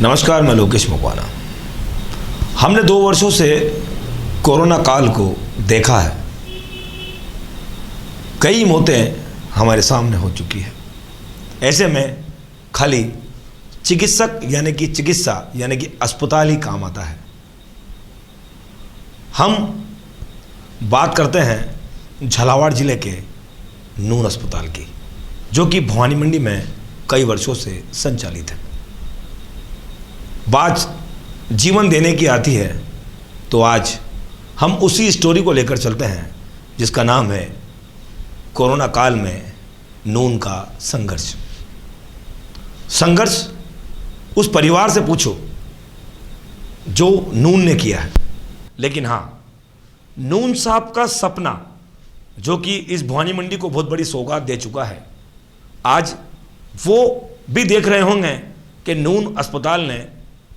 नमस्कार, मैं लोकेश मकवाना। हमने 2 वर्षों से कोरोना काल को देखा है। कई मौतें हमारे सामने हो चुकी है। ऐसे में खाली चिकित्सक चिकित्सा यानी कि अस्पताल ही काम आता है। हम बात करते हैं झालावाड़ ज़िले के नून अस्पताल की, जो कि भवानी मंडी में कई वर्षों से संचालित है। बात जीवन देने की आती है तो आज हम उसी स्टोरी को लेकर चलते हैं जिसका नाम है कोरोना काल में नून का संघर्ष। संघर्ष उस परिवार से पूछो जो नून ने किया है। लेकिन हाँ, नून साहब का सपना जो कि इस भवानी मंडी को बहुत बड़ी सौगात दे चुका है, आज वो भी देख रहे होंगे कि नून अस्पताल ने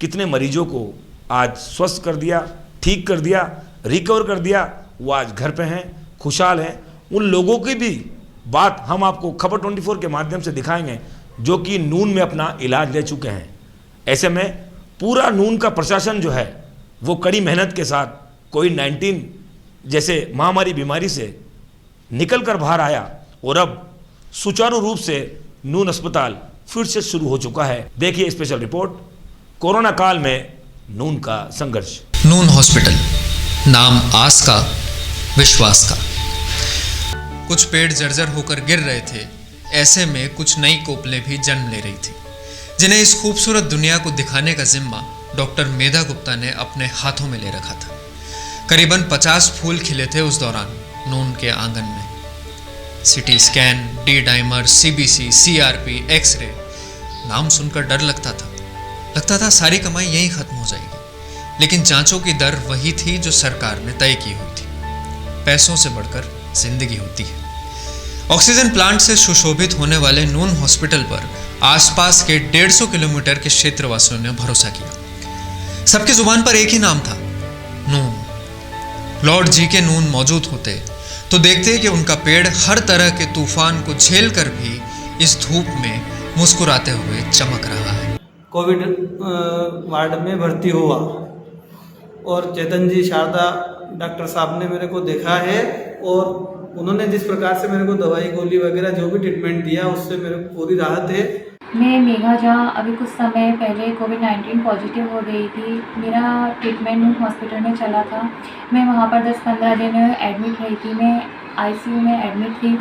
कितने मरीजों को आज स्वस्थ कर दिया, ठीक कर दिया, रिकवर कर दिया। वो आज घर पे हैं, खुशहाल हैं। उन लोगों की भी बात हम आपको खबर 24 के माध्यम से दिखाएंगे जो कि नून में अपना इलाज ले चुके हैं। ऐसे में पूरा नून का प्रशासन जो है वो कड़ी मेहनत के साथ कोविड-19 जैसे महामारी बीमारी से निकल कर बाहर आया और अब सुचारू रूप से नून अस्पताल फिर से शुरू हो चुका है। देखिए स्पेशल रिपोर्ट, कोरोना काल में नून का संघर्ष। नून हॉस्पिटल, नाम आस का, विश्वास का। कुछ पेड़ जर्जर होकर गिर रहे थे। ऐसे में कुछ नई कोपलें भी जन्म ले रही थी, जिन्हें इस खूबसूरत दुनिया को दिखाने का जिम्मा डॉक्टर मेधा गुप्ता ने अपने हाथों में ले रखा था। करीबन 50 फूल खिले थे उस दौरान नून के आंगन में। CT scan, D dimer, CBC, CRP, x-ray, नाम सुनकर डर लगता था सारी कमाई यहीं खत्म हो जाएगी। लेकिन जांचों की दर वही थी जो सरकार ने तय की हुई थी। पैसों से बढ़कर जिंदगी होती है। ऑक्सीजन प्लांट से सुशोभित होने वाले नून हॉस्पिटल पर आसपास के 150 किलोमीटर के क्षेत्रवासियों ने भरोसा किया। सबकी जुबान पर एक ही नाम था, नून। लॉर्ड जी के नून मौजूद होते तो देखते कि उनका पेड़ हर तरह के तूफान को झेल कर भी इस धूप में मुस्कुराते हुए चमक रहा है। कोविड वार्ड में भर्ती हुआ और चेतन जी, शारदा डॉक्टर साहब ने मेरे को देखा है और उन्होंने जिस प्रकार से मेरे को दवाई गोली वगैरह जो भी ट्रीटमेंट दिया उससे मेरे को पूरी राहत है। मैं मेघा झा अभी कुछ समय पहले कोविड-19 पॉजिटिव हो गई थी। मेरा ट्रीटमेंट नून हॉस्पिटल में चला था। मैं वहाँ पर 10-15 दिन एडमिट रही थी। मैं आईसीयू में एडमिट थी।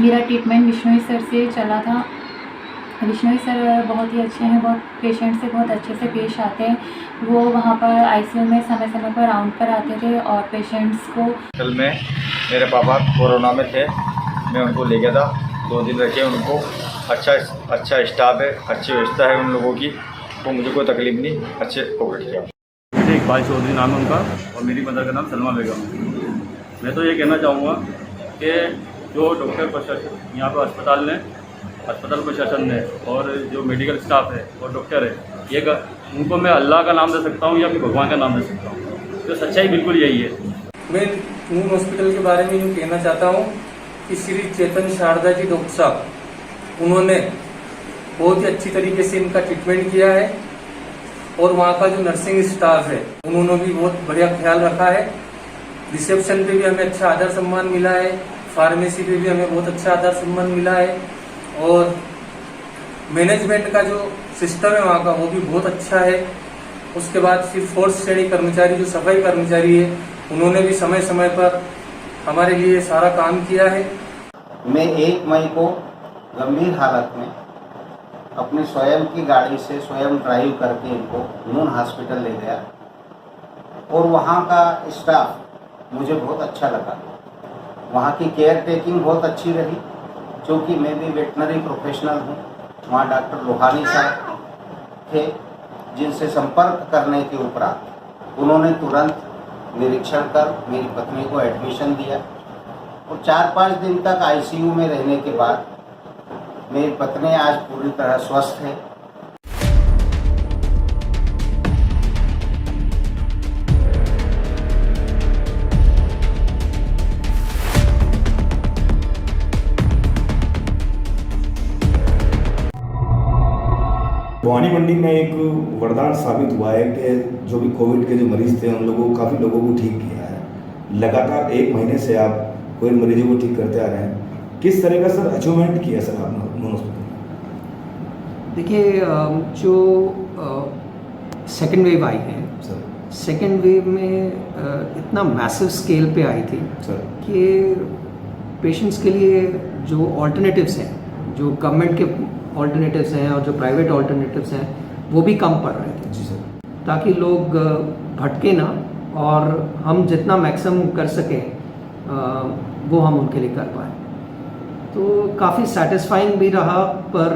मेरा ट्रीटमेंट विष्णु सर से चला था। विष्णु सर बहुत ही अच्छे हैं, बहुत पेशेंट से बहुत अच्छे से पेश आते हैं। वो वहाँ पर आईसीयू में समय समय पर राउंड पर आते थे और पेशेंट्स को। कल में मेरे पापा कोरोना में थे, मैं उनको ले गया था। 2 दिन रखे उनको। अच्छा स्टाफ है, अच्छी व्यवस्था है उन लोगों की, तो मुझे कोई तकलीफ नहीं, अच्छे कोविड किया। मेरे इकबाल चौधरी नाम है उनका और मेरी मदर का नाम सलमा बेगम है। मैं तो ये कहना चाहूँगा कि जो डॉक्टर प्रशासन यहाँ पर अस्पताल प्रशासन ने और जो मेडिकल स्टाफ है और डॉक्टर है, ये उनको मैं अल्लाह का नाम दे सकता हूँ या फिर भगवान का नाम दे सकता हूँ। तो सच्चाई बिल्कुल यही है। मैं नून हॉस्पिटल के बारे में यूँ कहना चाहता हूँ कि श्री चेतन शारदा जी डॉक्टर साहब, उन्होंने बहुत ही अच्छी तरीके से इनका ट्रीटमेंट किया है और वहाँ का जो नर्सिंग स्टाफ है उन्होंने भी बहुत बढ़िया ख्याल रखा है। रिसेप्शन पे भी हमें अच्छा आदर सम्मान मिला है, फार्मेसी पे भी हमें बहुत अच्छा आदर सम्मान मिला है और मैनेजमेंट का जो सिस्टम है वहाँ का वो भी बहुत अच्छा है। उसके बाद फिर 4th श्रेणी कर्मचारी जो सफाई कर्मचारी है उन्होंने भी समय समय पर हमारे लिए सारा काम किया है। मैं 1 मई को गंभीर हालत में अपने स्वयं की गाड़ी से स्वयं ड्राइव करके इनको नून हॉस्पिटल ले गया और वहाँ का स्टाफ मुझे बहुत अच्छा लगा। वहाँ की केयर टेकिंग बहुत अच्छी रही, क्योंकि मैं भी वेटनरी प्रोफेशनल हूँ। वहाँ डॉक्टर लोहानी साहब थे जिनसे संपर्क करने के उपरांत उन्होंने तुरंत निरीक्षण कर मेरी पत्नी को एडमिशन दिया और 4-5 दिन तक आईसीयू में रहने के बाद मेरी पत्नी आज पूरी तरह स्वस्थ है। भवानी मंडी में एक वरदान साबित हुआ है कि जो भी कोविड के जो मरीज थे उन लोगों काफ़ी लोगों को ठीक किया है। लगातार 1 महीने से आप कोविड मरीजों को ठीक करते आ रहे हैं, किस तरह का सर अचीवमेंट किया सर आपने नून हॉस्पिटल? देखिए, जो सेकेंड वेव आई है सर, सेकेंड वेव में इतना मैसिव स्केल पे आई थी सर, कि पेशेंट्स के लिए जो ऑल्टरनेटिव्स हैं, जो गवर्नमेंट के ऑल्टरनेटिव्स हैं और जो प्राइवेट ऑल्टरनेटिव्स हैं, वो भी कम पड़ रहे थे, जी सर, ताकि लोग भटके ना और हम जितना मैक्सिमम कर सकें वो हम उनके लिए कर पाएँ। तो काफ़ी सेटिस्फाइंग भी रहा, पर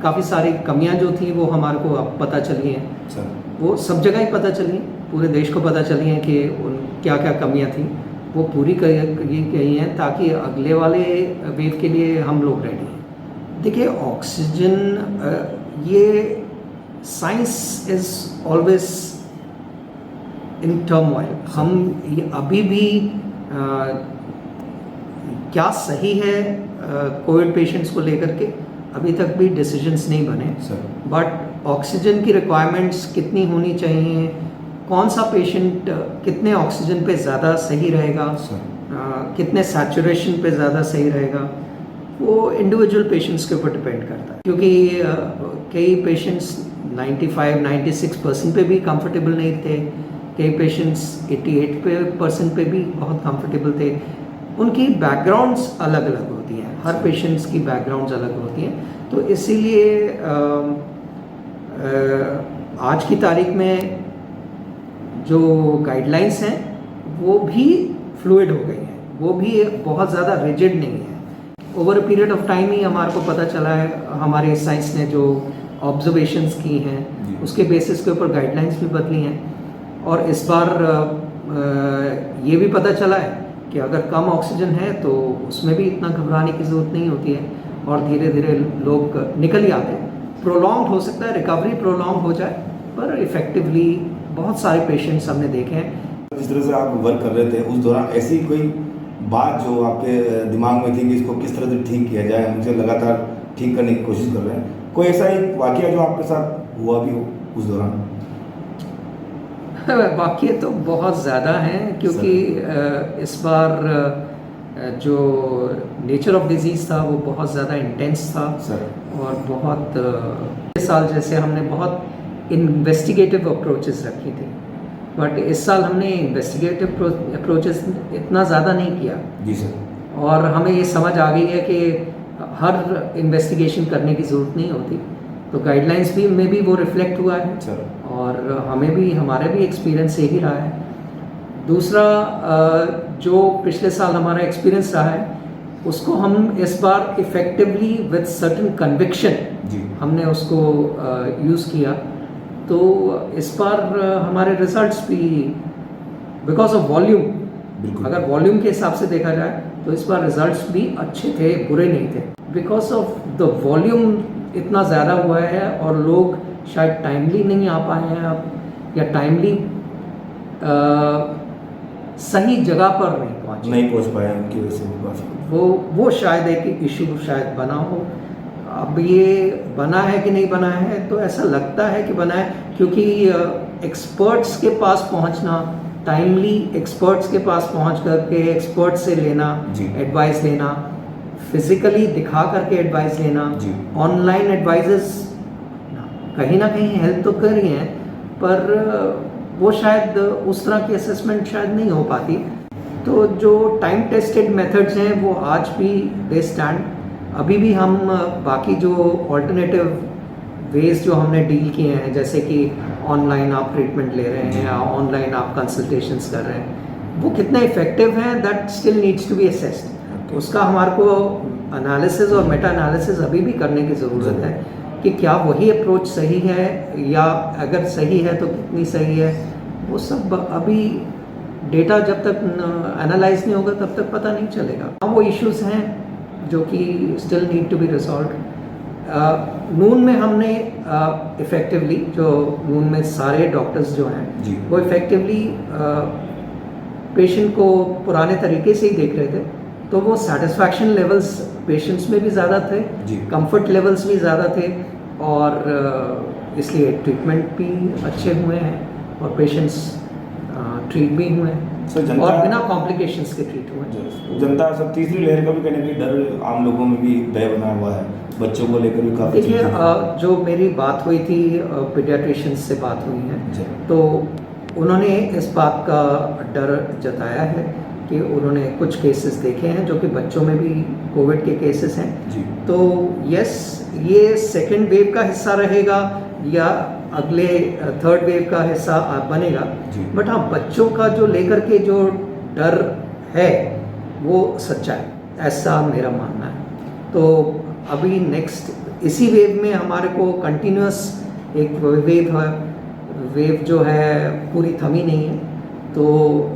काफ़ी सारी कमियां जो थी वो हमारे को अब पता चली हैं। सर, वो सब जगह ही पता चली, पूरे देश को पता चली हैं कि उन क्या क्या कमियां थी, वो पूरी गई हैं ताकि अगले वाले वेव के लिए हम लोग रेडी हैं। देखिए, ऑक्सीजन, ये science is always in turmoil. हम ये अभी भी क्या सही है कोविड पेशेंट्स को लेकर के अभी तक भी डिसीजंस नहीं बने, सर, बट ऑक्सीजन की रिक्वायरमेंट्स कितनी होनी चाहिए, कौन सा पेशेंट कितने ऑक्सीजन पे ज़्यादा सही रहेगा, सर, कितने सैचुरेशन पे ज़्यादा सही रहेगा, वो इंडिविजुअल पेशेंट्स के ऊपर डिपेंड करता है। क्योंकि कई पेशेंट्स 95-96% पे भी कंफर्टेबल नहीं थे, कई पेशेंट्स 88% पे भी बहुत कंफर्टेबल थे। उनकी बैकग्राउंड्स अलग अलग होती हैं, हर पेशेंट्स की बैकग्राउंड्स अलग होती हैं। तो इसीलिए आज की तारीख में जो गाइडलाइंस हैं वो भी फ्लूइड हो गई हैं, वो भी बहुत ज़्यादा रिजिड नहीं है। Over a period of time ही हमारे को पता चला है, हमारे साइंस ने जो ऑब्जर्वेशंस की हैं उसके बेसिस के ऊपर गाइडलाइंस भी बदली हैं। और इस बार ये भी पता चला है कि अगर कम ऑक्सीजन है तो उसमें भी इतना घबराने की ज़रूरत नहीं होती है और धीरे धीरे लोग निकल ही आते हैं। प्रोलॉन्ग हो सकता है, रिकवरी प्रोलॉन्ग हो जाए, पर इफ़ेक्टिवली बहुत सारे पेशेंट्स हमने देखे हैं। जिस तरह से आप वर्क कर रहे थे उस दौरान ऐसी कोई बात जो आपके दिमाग में थी कि इसको किस तरह से ठीक किया जाए, मुझे लगातार ठीक करने की कोशिश कर रहे हैं, कोई ऐसा एक वाकया जो आपके साथ हुआ भी हो उस दौरान? वाकये तो बहुत ज़्यादा हैं, क्योंकि इस बार जो नेचर ऑफ डिज़ीज़ था वो बहुत ज़्यादा इंटेंस था सर, और बहुत इस साल जैसे हमने बहुत इन्वेस्टिगेटिव अप्रोचेस रखी थी, बट इस साल हमने इन्वेस्टिगेटिव अप्रोचेस इतना ज़्यादा नहीं किया। जी सर, और हमें ये समझ आ गई है कि हर इन्वेस्टिगेशन करने की ज़रूरत नहीं होती, तो गाइडलाइंस भी में भी वो रिफ्लेक्ट हुआ है सर, और हमें भी, हमारे भी एक्सपीरियंस यही रहा है। दूसरा, जो पिछले साल हमारा एक्सपीरियंस रहा है उसको हम इस बार इफ़ेक्टिवली विद सर्टेन कन्विक्शन जी, हमने उसको यूज़ किया। तो इस बार हमारे रिजल्ट्स भी बिकॉज ऑफ वॉल्यूम, बिल्कुल, अगर वॉल्यूम के हिसाब से देखा जाए तो इस बार रिजल्ट्स भी अच्छे थे, बुरे नहीं थे। बिकॉज ऑफ द वॉल्यूम इतना ज़्यादा हुआ है और लोग शायद टाइमली नहीं आ पाए हैं अब, या टाइमली सही जगह पर नहीं पहुंच पाए उनकी वजह से बात। वो शायद एक इशू शायद बना हो। अब ये बना है कि नहीं बना है, तो ऐसा लगता है कि बना है, क्योंकि एक्सपर्ट्स के पास पहुंचना, टाइमली एक्सपर्ट्स के पास पहुंच करके एक्सपर्ट्स से लेना, एडवाइस लेना, फिजिकली दिखा करके एडवाइस लेना, ऑनलाइन एडवाइजेस कहीं ना कहीं हेल्प तो कर रही हैं, पर वो शायद उस तरह की असेसमेंट शायद नहीं हो पाती। तो जो टाइम टेस्टेड मेथड्स हैं वो आज भी दे स्टैंड। अभी भी हम बाकी जो ऑल्टरनेटिव वेज जो हमने डील किए हैं, जैसे कि ऑनलाइन आप ट्रीटमेंट ले रहे हैं या ऑनलाइन आप कंसल्टेशंस कर रहे हैं, वो कितने इफ़ेक्टिव हैं, that still needs to be assessed. उसका हमारे को एनालिसिस और मेटा एनालिसिस अभी भी करने की ज़रूरत है कि क्या वही अप्रोच सही है, या अगर सही है तो कितनी सही है। वो सब अभी डेटा जब तक एनालाइज नहीं होगा तब तक पता नहीं चलेगा। वो इश्यूज हैं जो कि still need to be resolved. नून में हमने इफ़ेक्टिवली, जो नून में सारे डॉक्टर्स जो हैं वो इफ़ेक्टिवली पेशेंट को पुराने तरीके से ही देख रहे थे, तो वो सेटिस्फैक्शन लेवल्स पेशेंट्स में भी ज़्यादा थे, कंफर्ट लेवल्स भी ज़्यादा थे, और इसलिए ट्रीटमेंट भी अच्छे हुए हैं और पेशेंट्स ट्रीट भी हुए सर, हैं और बिना कॉम्प्लिकेशंस के ट्रीट हुए हैं। जनता सब तीसरी लहर का भी कहने की डर आम लोगों में भी भय बना हुआ है, बच्चों को लेकर भी काफ़ी देखिए, जो मेरी बात हुई थी पीडियाट्रिशियंस से बात हुई है, तो उन्होंने इस बात का डर जताया है कि उन्होंने कुछ केसेस देखे हैं जो कि बच्चों में भी कोविड के केसेस हैं जी। तो यस, ये सेकेंड वेव का हिस्सा रहेगा या अगले थर्ड वेव का हिस्सा बनेगा, बट हाँ, बच्चों का जो लेकर के जो डर है वो सच्चा है, ऐसा मेरा मानना है। तो अभी नेक्स्ट इसी वेव में हमारे को कंटिन्यूस एक वेव जो है पूरी थमी नहीं है, तो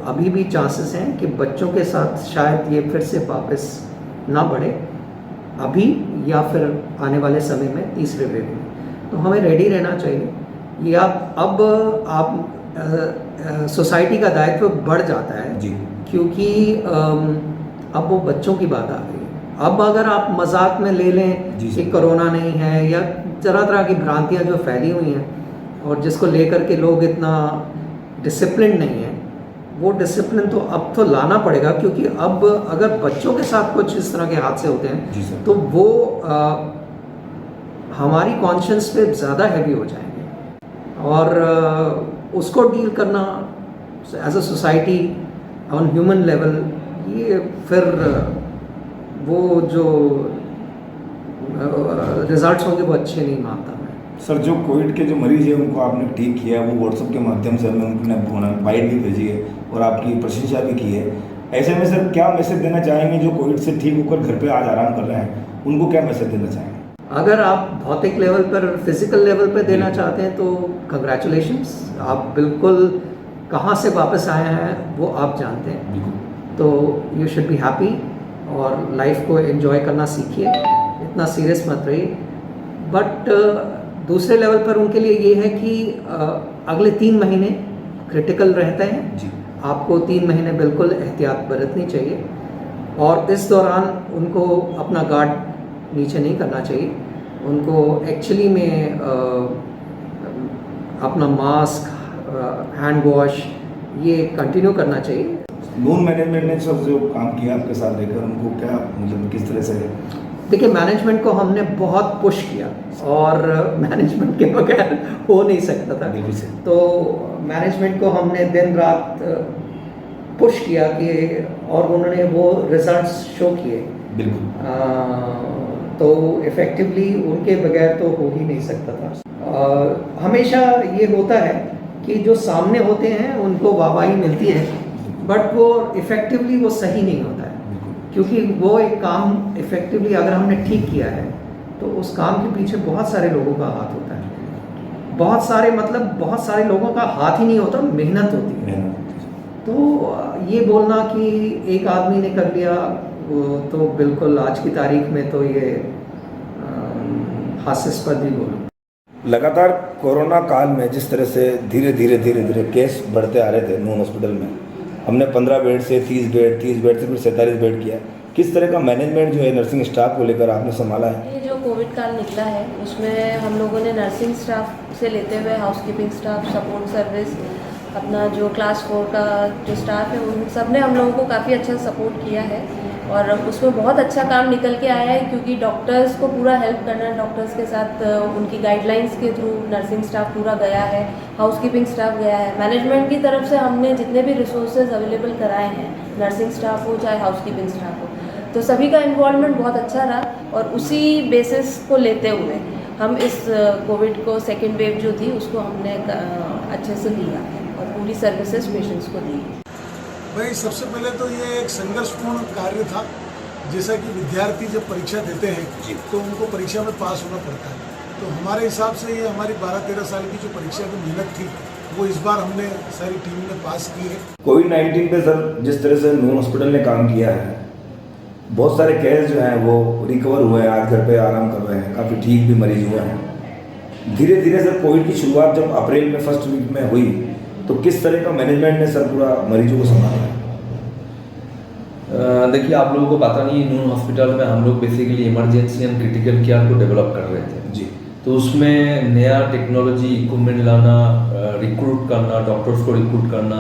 अभी भी चांसेस हैं कि बच्चों के साथ शायद ये फिर से वापस ना बढ़े अभी या फिर आने वाले समय में तीसरे वेव में। तो हमें रेडी रहना चाहिए। ये आप सोसाइटी का दायित्व बढ़ जाता है जी, क्योंकि अब वो बच्चों की बात आ गई। अब अगर आप मजाक में ले लें कि कोरोना नहीं है या तरह तरह की भ्रांतियां जो फैली हुई हैं और जिसको लेकर के लोग इतना डिसिप्लिन नहीं है, वो डिसिप्लिन तो अब तो लाना पड़ेगा, क्योंकि अब अगर बच्चों के साथ कुछ इस तरह के हादसे होते हैं तो वो हमारी कॉन्शियंस पे ज़्यादा हैवी हो जाएंगे और उसको डील करना as a society on human level, ये फिर वो जो रिजल्ट्स होंगे वो अच्छे नहीं मानता मैं। सर, जो कोविड के जो मरीज हैं उनको आपने ठीक किया है, वो व्हाट्सएप के माध्यम से हमें उन्होंने बाइट भी भेजी है और आपकी प्रशंसा भी की है। ऐसे में सर क्या मैसेज देना चाहेंगे जो कोविड से ठीक होकर घर पे आज आराम कर रहे हैं, उनको क्या मैसेज देना चाहेंगे? अगर आप भौतिक लेवल पर, फिजिकल लेवल पर देना चाहते हैं तो कंग्रेचुलेशंस, आप बिल्कुल कहाँ से वापस आए हैं वो आप जानते हैं, तो यू शुड बी हैप्पी और लाइफ को एंजॉय करना सीखिए, इतना सीरियस मत रहिए। बट दूसरे लेवल पर उनके लिए ये है कि अगले 3 महीने क्रिटिकल रहते हैं जी। आपको 3 महीने बिल्कुल एहतियात बरतनी चाहिए और इस दौरान उनको अपना गार्ड नीचे नहीं करना चाहिए। उनको एक्चुअली में अपना मास्क, हैंड वॉश ये कंटिन्यू करना चाहिए। नून मैनेजमेंट ने सब जो काम किया आपके साथ लेकर, उनको क्या मतलब किस तरह से? देखिए, मैनेजमेंट को हमने बहुत पुश किया और मैनेजमेंट के बगैर हो नहीं सकता था, तो मैनेजमेंट को हमने दिन रात पुश किया कि और उन्होंने वो रिजल्ट्स शो किए बिल्कुल। तो इफ़ेक्टिवली उनके बगैर तो हो ही नहीं सकता था। हमेशा ये होता है कि जो सामने होते हैं उनको वाहवाही मिलती है, बट वो इफ़ेक्टिवली वो सही नहीं होता है, क्योंकि वो एक काम इफ़ेक्टिवली अगर हमने ठीक किया है तो उस काम के पीछे बहुत सारे लोगों का हाथ होता है। बहुत सारे लोगों का हाथ ही नहीं होता, मेहनत होती है। तो ये बोलना कि एक आदमी ने कर लिया तो बिल्कुल आज की तारीख में तो ये हास्यास्पद ही बोलूँ। लगातार कोरोना काल में जिस तरह से धीरे धीरे केस बढ़ते आ रहे थे नून हॉस्पिटल में, हमने 15 बेड से 30 बेड, 30 बेड से फिर 47 बेड किया। किस तरह का मैनेजमेंट जो है नर्सिंग स्टाफ को लेकर आपने संभाला है? ये जो कोविड काल निकला है उसमें हम लोगों ने नर्सिंग स्टाफ से लेते हुए हाउसकीपिंग स्टाफ, सपोर्ट सर्विस, अपना जो क्लास 4 का जो स्टाफ है उन सब ने हम लोगों को काफ़ी अच्छा सपोर्ट किया है और उसमें बहुत अच्छा काम निकल के आया है, क्योंकि डॉक्टर्स को पूरा हेल्प करना, डॉक्टर्स के साथ उनकी गाइडलाइंस के थ्रू नर्सिंग स्टाफ पूरा गया है, हाउसकीपिंग स्टाफ गया है। मैनेजमेंट की तरफ से हमने जितने भी रिसोर्सेज अवेलेबल कराए हैं, नर्सिंग स्टाफ हो चाहे हाउसकीपिंग स्टाफ हो, तो सभी का इन्वॉल्वमेंट बहुत अच्छा रहा और उसी बेसिस को लेते हुए हम इस कोविड को सेकेंड वेव जो थी उसको हमने अच्छे से लिया और पूरी सर्विसेज पेशेंट्स को दी। भाई सबसे पहले तो ये एक संघर्षपूर्ण कार्य था, जैसा कि विद्यार्थी जब परीक्षा देते हैं तो उनको परीक्षा में पास होना पड़ता है, तो हमारे हिसाब से ये हमारी 12-13 साल की जो परीक्षा की मेहनत थी वो इस बार हमने सारी टीम ने पास की है। कोविड-19 पे सर जिस तरह से नून हॉस्पिटल ने काम किया है, बहुत सारे केस जो हैं वो रिकवर हुए हैं, आज घर पे आराम कर रहे हैं, काफ़ी ठीक भी मरीज हुए हैं। धीरे धीरे सर कोविड की शुरुआत जब अप्रैल में फर्स्ट वीक में हुई तो किस तरह का मैनेजमेंट ने सर पूरा मरीजों को संभाला? देखिए, आप लोगों को पता नहीं, नून हॉस्पिटल में हम लोग basically emergency and critical care को डेवलप कर रहे थे जी। तो उसमें नया टेक्नोलॉजी इक्विपमेंट लाना, रिक्रूट करना, डॉक्टर्स को रिक्रूट करना,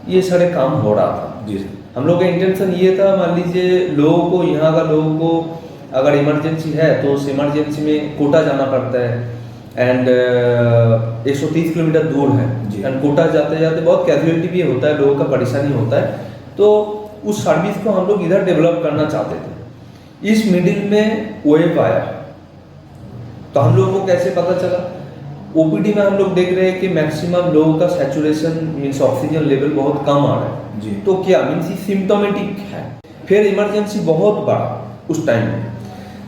ये सारे काम हो रहा था। जी सर। हम लोग का इंटेंशन ये था, मान लीजिए लोगों को, यहाँ का लोगों को अगर इमरजेंसी है तो उस इमरजेंसी में कोटा जाना पड़ता है एंड 130 किलोमीटर दूर है एंड कोटा जाते जाते बहुत कैजुअलिटी भी होता है, लोगों का परेशानी होता है। तो उस सर्विस को हम लोग इधर डेवलप करना चाहते थे। इस मिडिल में वेव आया, तो हम लोगों को कैसे पता चला? ओपीडी में हम लोग देख रहे हैं कि मैक्सिमम लोगों का सैचुरेशन मीन्स ऑक्सीजन लेवल बहुत कम आ रहा है जी। तो क्या मीन्स सिम्टोमेटिक है। फिर इमरजेंसी बहुत बड़ा उस टाइम में,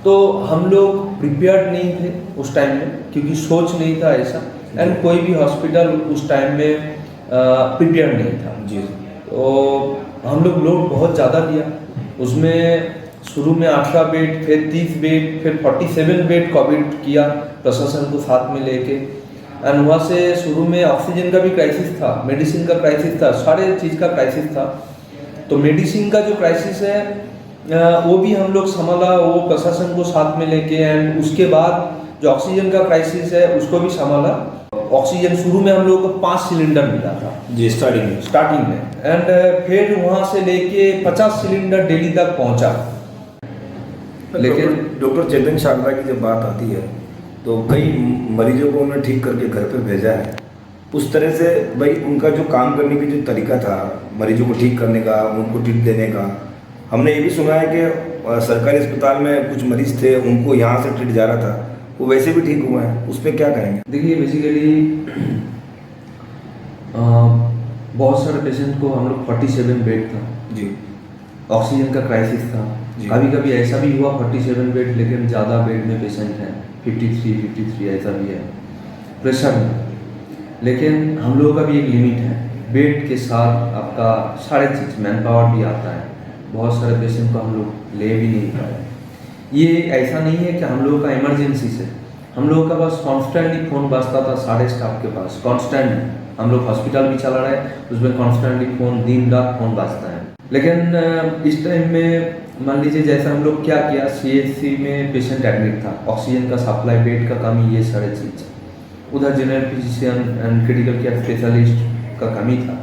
तो हम लोग प्रिपेयर्ड नहीं थे उस टाइम में, क्योंकि सोच नहीं था ऐसा एंड कोई भी हॉस्पिटल उस टाइम में प्रिपेयर्ड नहीं था जी। तो हम लोग लोड बहुत ज़्यादा दिया। उसमें शुरू में 18 बेड, फिर 30 बेड, फिर 47 बेड कोविड किया प्रशासन को साथ में लेके एंड वहाँ से शुरू में ऑक्सीजन का भी क्राइसिस था, मेडिसिन का क्राइसिस था, सारे चीज़ का क्राइसिस था। तो मेडिसिन का जो क्राइसिस है वो भी हम लोग संभाला, वो प्रशासन को साथ में लेके एंड उसके बाद जो ऑक्सीजन का क्राइसिस है उसको भी संभाला। ऑक्सीजन शुरू में हम लोग को 5 सिलेंडर मिला था जी स्टार्टिंग में एंड फिर वहाँ से लेके 50 सिलेंडर दिल्ली तक पहुँचा। लेकिन डॉक्टर चेतन शारदा की जब बात आती है तो कई मरीजों को उन्होंने ठीक करके घर पे भेजा है। उस तरह से भाई उनका जो काम करने की जो तरीका था, मरीजों को ठीक करने का, उनको ट्रीट देने का, हमने ये भी सुना है कि सरकारी अस्पताल में कुछ मरीज थे उनको यहाँ से ट्रीट जा रहा था, वो वैसे भी ठीक हुआ है, उस पर क्या कहेंगे? देखिए बेसिकली बहुत सारे पेशेंट को हम लोग 47 बेड था जी, ऑक्सीजन का क्राइसिस था। कभी कभी ऐसा भी हुआ 47 बेड लेकिन ज़्यादा बेड में पेशेंट हैं, 53 ऐसा भी है प्रेशर में। लेकिन हम लोगों का भी एक लिमिट है, बेड के साथ आपका सारे चीज़ मैन पावर भी आता है। बहुत सारे पेशेंट को हम लोग ले भी नहीं पाए। ये ऐसा नहीं है कि हम लोगों का इमरजेंसी से, हम लोगों का बस कॉन्स्टेंटली फ़ोन बजता था सारे स्टाफ के पास, कॉन्स्टेंटली। हम लोग हॉस्पिटल भी चला रहे हैं, उसमें कॉन्स्टेंटली फ़ोन दिन रात फ़ोन बजता है। लेकिन इस टाइम में मान लीजिए जैसा हम लोग क्या किया, CHC में पेशेंट एडमिट था, ऑक्सीजन का सप्लाई, बेड का कमी, ये सारे चीज़, उधर general physician and critical care specialist का कमी था।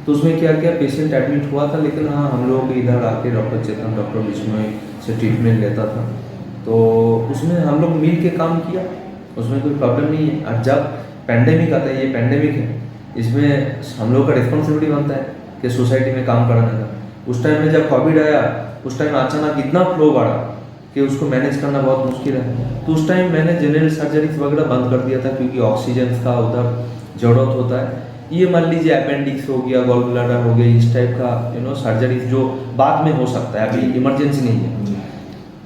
तो उसमें क्या किया, पेशेंट एडमिट हुआ था लेकिन हाँ हम लोग इधर आके डॉक्टर चेतन, डॉक्टर बिश्नोई से ट्रीटमेंट लेता था। तो उसमें हम लोग मिल के काम किया, उसमें कोई प्रॉब्लम नहीं है। और जब पैंडेमिक आता है, ये पैंडेमिक है, इसमें हम लोग का रिस्पॉन्सिबिलिटी बनता है कि सोसाइटी में काम कराने का। उस टाइम में जब कोविड आया, उस टाइम अचानक इतना फ्लो बढ़ा कि उसको मैनेज करना बहुत मुश्किल है। तो उस टाइम मैंने जनरल सर्जरीज वगैरह बंद कर दिया था, क्योंकि ऑक्सीजन का उधर ज़रूरत होता है। ये मान लीजिए अपेंडिक्स हो गया, गॉल ब्लैडर हो गया, इस टाइप का सर्जरीज जो बाद में हो सकता है, अभी इमरजेंसी नहीं है।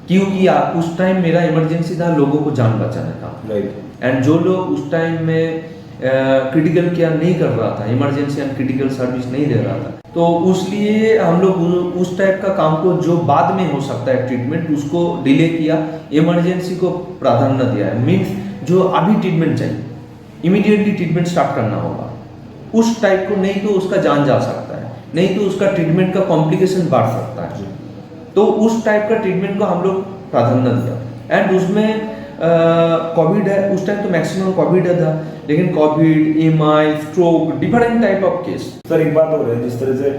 क्योंकि उस टाइम मेरा इमरजेंसी था लोगों को जान बचाने का, राइट। एंड जो लोग उस टाइम में क्रिटिकल केयर नहीं कर रहा था, इमरजेंसी एंड क्रिटिकल सर्विस नहीं दे रहा था, तो उसलिए हम लोग उस टाइप का काम को जो बाद में हो सकता है ट्रीटमेंट, उसको डिले किया, इमरजेंसी को प्राधान्य दिया है। मीन्स जो अभी ट्रीटमेंट चाहिए, इमीडिएटली ट्रीटमेंट स्टार्ट करना होगा उस टाइप को, नहीं तो उसका जान जा सकता है, नहीं तो उसका ट्रीटमेंट का कॉम्प्लिकेशन बढ़ सकता है। तो उस टाइप का ट्रीटमेंट को हम लोग प्राधान्य दिया। एंड उसमें कोविड है, उस टाइम तो मैक्सिमम कोविड था, लेकिन Covid, EMI, stroke, different type of case. Sir एक बात हो रही है, जिस तरह से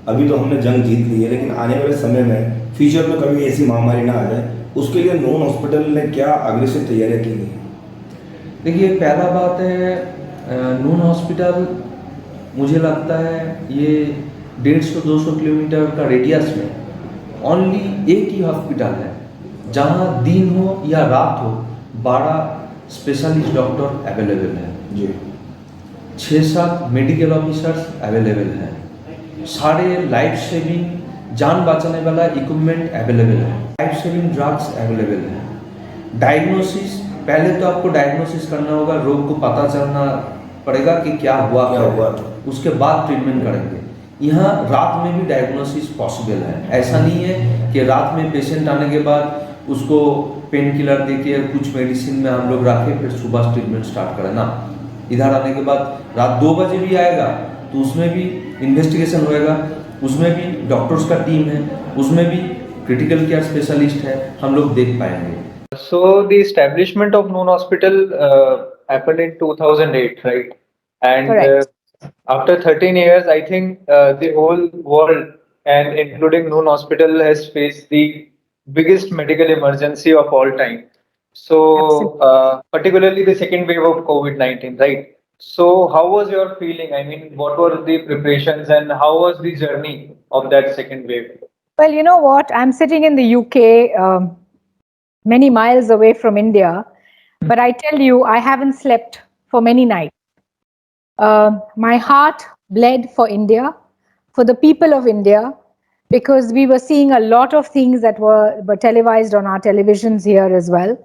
अभी तो हमने जंग जीत ली है, लेकिन आने वाले समय में फ्यूचर में कभी ऐसी महामारी ना आ जाए, उसके लिए नॉन हॉस्पिटल ने क्या अग्रेसिव तैयारियाँ की हैं? देखिए पहला बात है, नॉन हॉस्पिटल मुझे लगता है ये 150-200 किलोमीटर का रेडियस में ओनली एक ही हॉस्पिटल है जहाँ दिन हो या रात हो 12 स्पेशलिस्ट डॉक्टर अवेलेबल है जी, 6-7 मेडिकल ऑफिसर्स अवेलेबल हैं, सारे लाइफ सेविंग जान बचाने वाला इक्विपमेंट अवेलेबल है, लाइफ सेविंग ड्रग्स अवेलेबल है। डायग्नोसिस, पहले तो आपको डायग्नोसिस करना होगा, रोग को पता चलना पड़ेगा कि क्या हुआ था, उसके बाद ट्रीटमेंट करेंगे। यहाँ रात में भी डायग्नोसिस पॉसिबल है, ऐसा नहीं है कि रात में पेशेंट आने के बाद उसको पेन किलर देके कुछ मेडिसिन में हम लोग रखे फिर सुबह ट्रीटमेंट स्टार्ट करें ना। इधर आने के बाद रात 2 बजे भी आएगा तो उसमें भी इन्वेस्टिगेशन होएगा, उसमें भी डॉक्टर्स का टीम है, उसमें भी क्रिटिकल केयर स्पेशलिस्ट है, हम लोग देख पाएंगे। So the establishment of Noon Hospital happened in 2008, right? And Correct. after 13 years, I think the whole world and including Noon Hospital has faced the biggest medical emergency of all time. So Absolutely. particularly the second wave of COVID-19, right? So how was your feeling? I mean, what were the preparations and how was the journey of that second wave? Well, you know what? I'm sitting in the UK, many miles away from India, but I tell you, I haven't slept for many nights. My heart bled for India, for the people of India, because we were seeing a lot of things that were televised on our televisions here as well.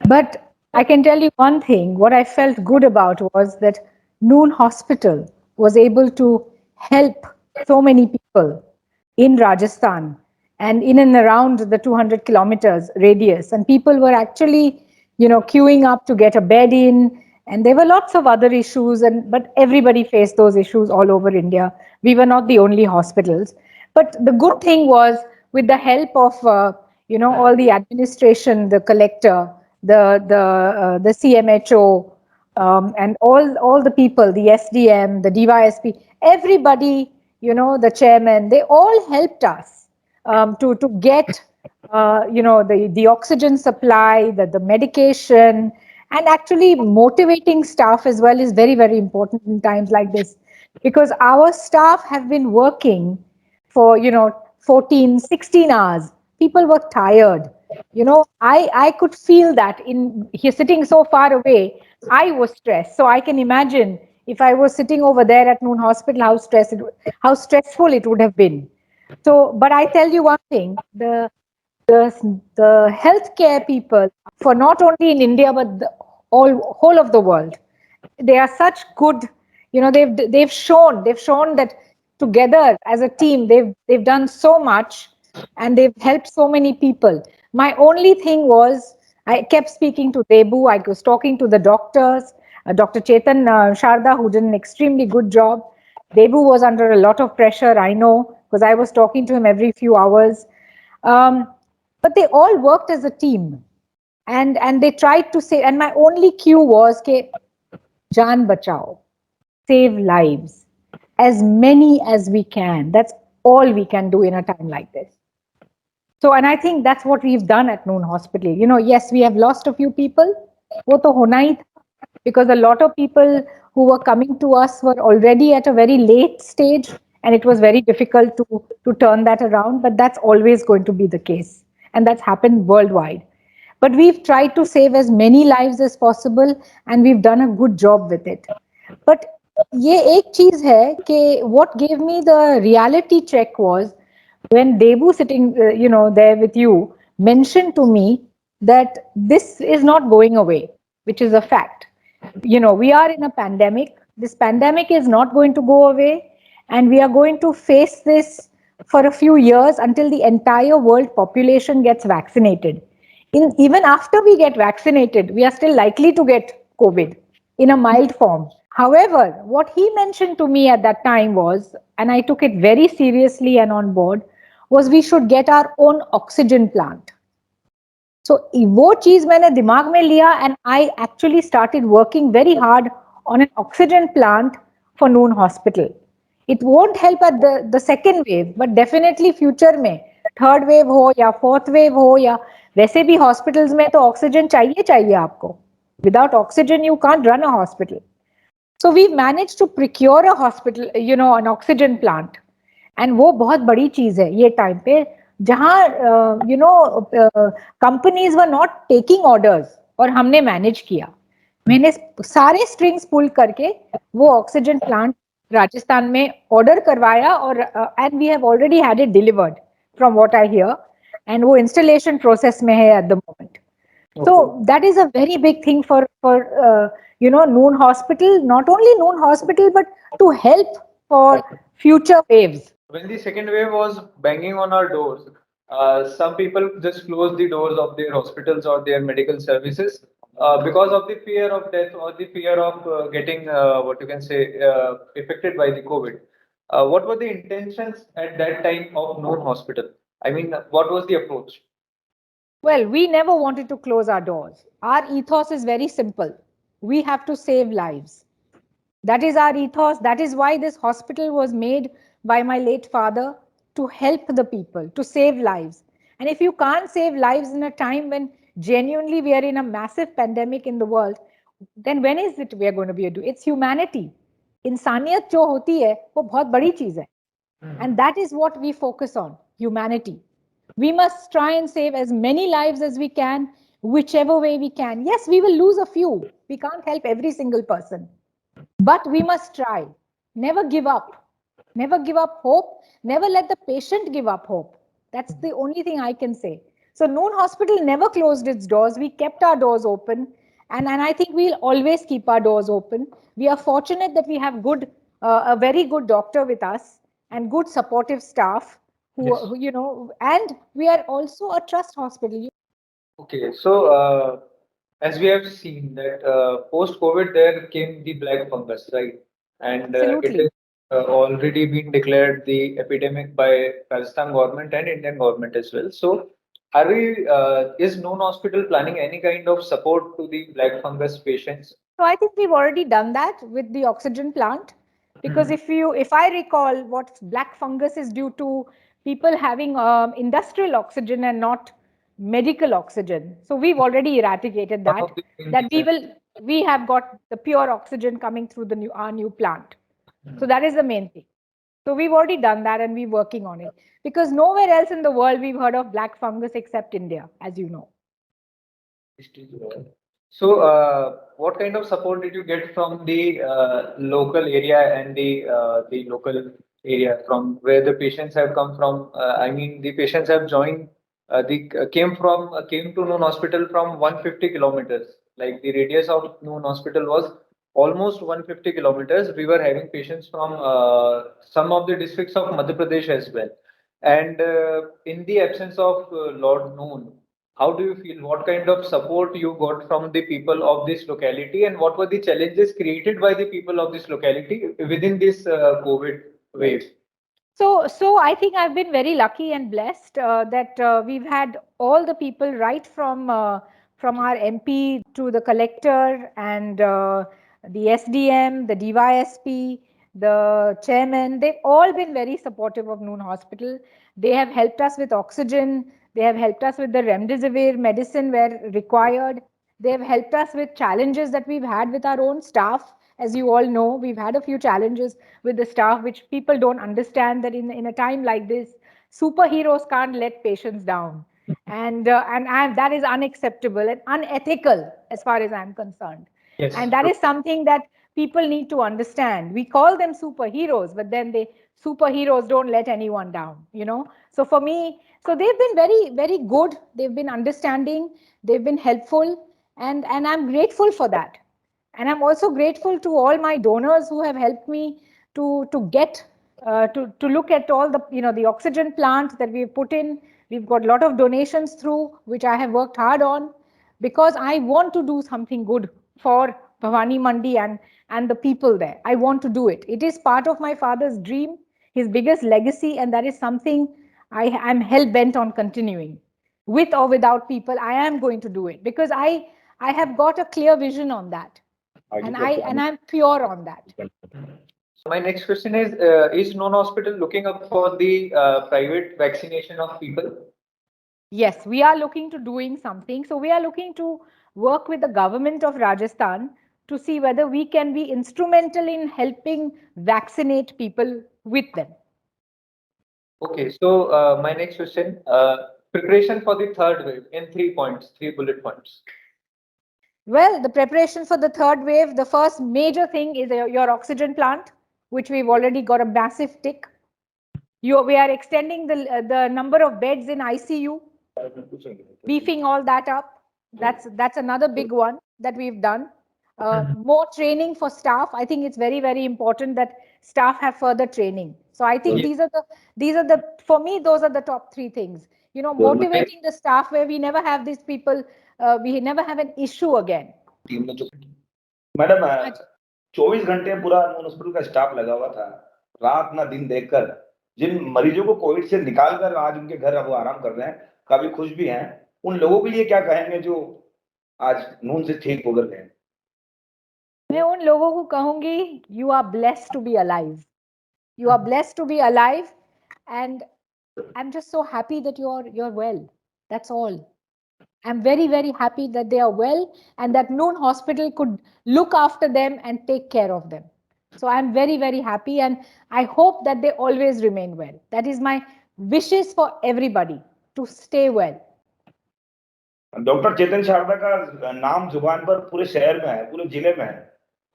But I can tell you one thing, what I felt good about was that Noon Hospital was able to help so many people in Rajasthan and in and around the 200 kilometers radius. And people were actually, queuing up to get a bed in. And there were lots of other issues, but everybody faced those issues all over India. We were not the only hospitals. But the good thing was, with the help of, all the administration, the collector, the CMHO, and all the people, the SDM, the DYSP, everybody, the chairman, they all helped us to get the oxygen supply, the medication, and actually motivating staff as well is very, very important in times like this, because our staff have been working for 14, 16 hours. People were tired. I could feel that in here, sitting so far away. I was stressed, so I can imagine if I was sitting over there at Noon Hospital, how stressful it would have been. So, but I tell you one thing, the healthcare people, for not only in India but the whole of the world, they are such good. They've shown that together as a team, they've done so much, and they've helped so many people. My only thing was, I kept speaking to Debu. I was talking to the doctors, Dr. Chetan Sharda, who did an extremely good job. Debu was under a lot of pressure, I know, because I was talking to him every few hours. But they all worked as a team, and they tried to say. And my only cue was, "Ke jaan bachao, save lives, as many as we can." That's all we can do in a time like this. So, and I think that's what we've done at Noon Hospital. Yes, we have lost a few people. वो तो होना ही था, because a lot of people who were coming to us were already at a very late stage, and it was very difficult to turn that around. But that's always going to be the case, and that's happened worldwide. But we've tried to save as many lives as possible, and we've done a good job with it. But ये एक चीज है कि what gave me the reality check was when Debu, sitting there with you, mentioned to me that this is not going away, which is a fact. We are in a pandemic. This pandemic is not going to go away, and we are going to face this for a few years until the entire world population gets vaccinated. Even after we get vaccinated, we are still likely to get COVID in a mild form. However, what he mentioned to me at that time was, and I took it very seriously and on board, was we should get our own oxygen plant. So वो चीज मैंने दिमाग में लिया, and I actually started working very hard on an oxygen plant for Noon Hospital. It won't help at the second wave, but definitely future में third wave हो या fourth wave हो, या वैसे भी hospitals में तो oxygen चाहिए आपको. Without oxygen you can't run a hospital. So we've managed to procure a hospital, an oxygen plant. And वो बहुत बड़ी चीज है ये टाइम पे, जहाँ companies were not taking orders, और हमने मैनेज किया. मैंने सारे स्ट्रिंग्स पुल करके वो ऑक्सीजन प्लांट राजस्थान में ऑर्डर करवाया, और and we have already had it delivered from what I hear, and वो इंस्टॉलेशन प्रोसेस में है at the moment. So that is a very big thing for Noon Hospital, not only Noon Hospital, but to help for future waves. When the second wave was banging on our doors, some people just closed the doors of their hospitals or their medical services because of the fear of death or the fear of getting affected by the COVID. What were the intentions at that time of Noon Hospital? I mean, what was the approach? Well, we never wanted to close our doors. Our ethos is very simple. We have to save lives. That is our ethos. That is why this hospital was made by my late father, to help the people, to save lives. And if you can't save lives in a time when genuinely we are in a massive pandemic in the world, then when is it we are going to be able to do? It's humanity. इंसानियत जो होती है वो बहुत बड़ी चीज है. And that is what we focus on, humanity. We must try and save as many lives as we can, whichever way we can. Yes, we will lose a few. We can't help every single person. But we must try. Never give up. Never give up hope. Never let the patient give up hope. That's the only thing I can say. So Noon Hospital never closed its doors. We kept our doors open. And I think we'll always keep our doors open. We are fortunate that we have a very good doctor with us and good supportive staff who, you know, and we are also a trust hospital. Okay, so as we have seen that post-COVID there came the black fungus, right? And it Absolutely. is already been declared the epidemic by Rajasthan government and Indian government as well. So are we, is Noon Hospital planning any kind of support to the black fungus patients? So I think we've already done that with the oxygen plant, because if I recall, what black fungus is due to people having industrial oxygen and not medical oxygen. So we've already eradicated that. We have got the pure oxygen coming through our new plant. So that is the main thing. So we've already done that and we're working on it, because nowhere else in the world we've heard of black fungus except India, as you know. So, what kind of support did you get from the local area and the local area from where the patients have come from? I mean, the patients have joined. Came to Noon Hospital from 150 kilometers. Like the radius of Noon Hospital was almost 150 kilometers. We were having patients from some of the districts of Madhya Pradesh as well. And in the absence of Lord Noon, how do you feel? What kind of support you got from the people of this locality, and what were the challenges created by the people of this locality within this COVID wave? So I think I've been very lucky and blessed that we've had all the people right from our MP to the collector and the SDM, the DYSP, the chairman. They've all been very supportive of Noon Hospital. They have helped us with oxygen. They have helped us with the remdesivir medicine where required. They have helped us with challenges that we've had with our own staff. As you all know, we've had a few challenges with the staff, which people don't understand, that in a time like this, superheroes can't let patients down. And that is unacceptable and unethical as far as I'm concerned. Yes. And that is something that people need to understand. We call them superheroes, but then superheroes don't let anyone down, you know. So for me, so they've been very, very good. They've been understanding. They've been helpful. And I'm grateful for that. And I'm also grateful to all my donors who have helped me to get to look at all the, you know, the oxygen plant that we've put in. We've got a lot of donations through, which I have worked hard on, because I want to do something good for Bhavani Mandi and the people there. I want to do it. It is part of my father's dream, his biggest legacy, and that is something I'm hell-bent on continuing. With or without people, I am going to do it, because I have got a clear vision on that. And I'm pure on that. My next question is Noon Hospital looking up for the private vaccination of people? Yes, we are looking to doing something. So we are looking to work with the government of Rajasthan to see whether we can be instrumental in helping vaccinate people with them. Okay, so my next question, preparation for the third wave in 3 points, 3 bullet points. Well, the preparation for the third wave, the first major thing is your oxygen plant, which we've already got a massive tick. We are extending the number of beds in ICU, beefing all that up. That's another big one that we've done. More training for staff. I think it's very, very important that staff have further training. So I think these are the for me, those are the top 3 things. You know, motivating the staff where we never have these people, we never have an issue again. Madam 24 घंटे पूरा नून hospital का staff लगा हुआ था, रात ना दिन देखकर जिन मरीजों को कोविड से निकाल कर आज उनके घर अब आराम कर रहे हैं, काफी खुश भी हैं। उन लोगों के लिए क्या कहेंगे जो आज नून से ठीक होकर गए? मैं उन लोगों को कहूंगी, you are blessed to be alive, you are blessed to be alive, and I'm just so happy that you're well. That's all. I'm very, very happy that they are well and that Noon Hospital could look after them and take care of them. So I'm very, very happy, and I hope that they always remain well. That is my wishes for everybody, to stay well. Doctor Chetan Sharda का नाम जुबान पर पूरे शहर में है, पूरे जिले में है।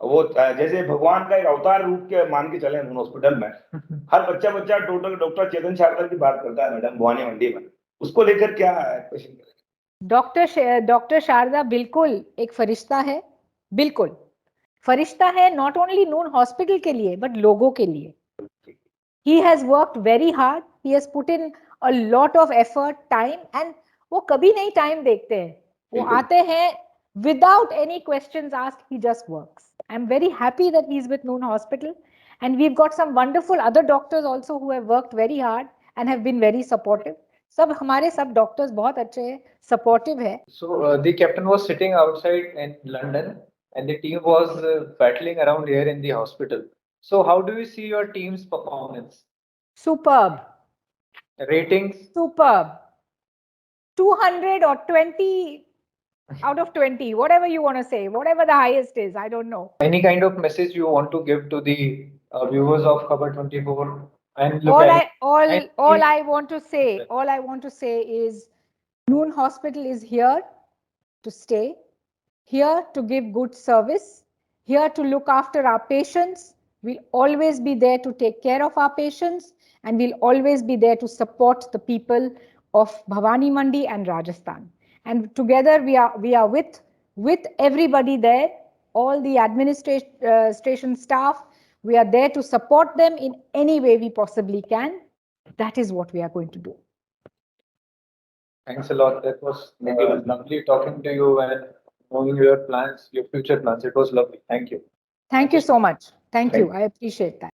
वो जैसे भगवान का एक अवतार रूप के मान के चले नून हॉस्पिटल में। हर बच्चा टोटल डॉक्टर चेतन शारदा की बात करता है मैडम भवानी मंडी में। उसको लेकर क्या क्वेश्चन? डॉक्टर शारदा बिल्कुल एक फरिश्ता है, बिल्कुल फरिश्ता है, नॉट ओनली नून हॉस्पिटल के लिए बट लोगों के लिए। He has worked very hard, he has put in a lot of effort, time, and वो कभी नहीं टाइम देखते हैं, वो आते हैं without any questions asked, he just works. I'm very happy that he's with Noon Hospital, and we've got some wonderful other doctors also who have worked very hard and have been very supportive. सब हमारे सब doctors बहुत अच्छे हैं, supportive है। So the captain was sitting outside in London, and the team was battling around here in the hospital. So how do you see your team's performance? Superb. Ratings? Superb. 200 or 20 out of 20, whatever you want to say, whatever the highest is, I don't know. Any kind of message you want to give to the viewers of Khabar 24? And All I want to say is Noon Hospital is here to stay, here to give good service, here to look after our patients. We'll always be there to take care of our patients, and we'll always be there to support the people of Bhavani Mandi and Rajasthan. And together we are with everybody there, all the administration staff. We are there to support them in any way we possibly can. That is what we are going to do. Thanks a lot. That was lovely talking to you and knowing your plans, your future plans. It was lovely. Thank you. Thank you so much. Thank you. I appreciate that.